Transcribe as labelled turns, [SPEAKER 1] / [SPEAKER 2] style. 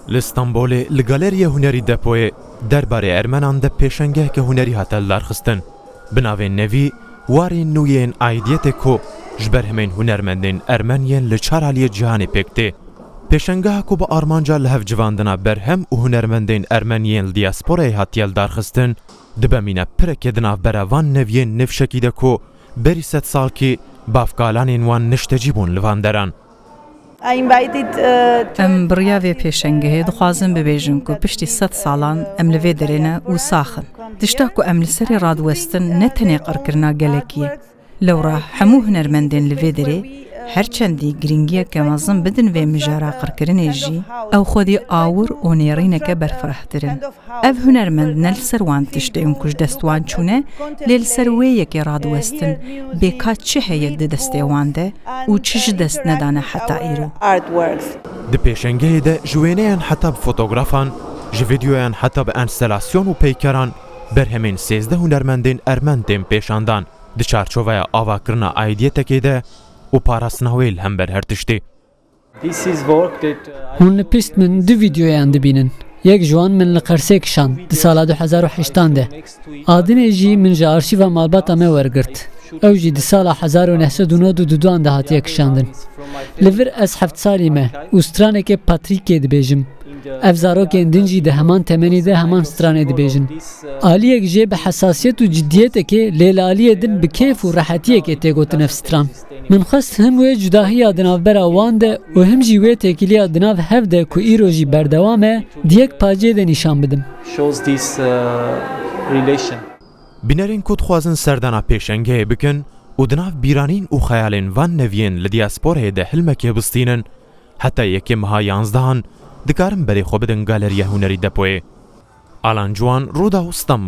[SPEAKER 1] لستانبولê li Galeriya Hunerî Depoyê derbarê Ermenan de pêşengeheke hunerî hate lidarxistin. Bi navê Nevî, warên nû yên aidiyetê ku ji ber hemên hunermendên Ermeniyên li çar aliyê cîhanê pêk tê. Pêşengeha ku bi armanca li hev civandina berhem û hunermendên Ermeniyên li diasporayê hatiye lidarxistin, dibemîne pireke di navbera van neviyên nifşekî de ku berî sed salkî bavkalanên wan niştecî bûn li van deran.
[SPEAKER 2] Em biryavê pêşengehê dixwazin bibêjin ku piştî sed salan em li vê derê ne û saxin. Tişta ku em li serê radwestin ne tenê qirkirina gelekî ye. Lewra hemû hunermendên li vê derê her çendî giringiyeke mezin bidin vê mijara qirkirinê jî ew xwedî awir û nêrîneke berfirehtirin. Ev hunermend ne li ser wan tiştên ku ji dest wan çûne lê li ser wê yekê radwestin bêka çi heye di destê wan de û çi ji dest nedane heta îro.
[SPEAKER 1] Di pêşengehê de ji wêneyan heta bi fotografan, ji vîdyoyan heta bi enstelasyon û peykeran berhemên 13 hunermendên Ermen tên pêşandan di çarçoveya avakirina aidiyetekê de û parastina wê li hember her tiştê.
[SPEAKER 3] Hûn li pîst min du vîdyoyan dibînin. Yek ji wan min li Qersê kişand di sala 2008 de. Adinê jî min ji arşîva malbata me wergirt. Ew jî di sala 1992 de hatiye kişandin. Li vir ez 7 salî me û stranekê Patrîkê dibêjim. Ev zarokên din jî di heman temenî de heman stranê dibêjin. Aliyek jê bi hesasiyet û ciddiyeteke lê li aliyê din bi kêf û rehetiyekê tê gotin ev stran. Min xwest him wê cudahiya di navbera wan de û him jî wê têkiliya di nav hev de ku îro jî berdewam e diyek pacê de nîşan bidim.
[SPEAKER 1] Bînerên ku dixwazin serdana pêşengehê bikin û di nav bîranîn û xeyalên van neviyên li diasporayê de hilmekê bistînin, heta yekê meha 11 dikarin berê xwe bidin Galeriya Hunerî Depoyê. Alan Ciwan, Rûda û Stenbol.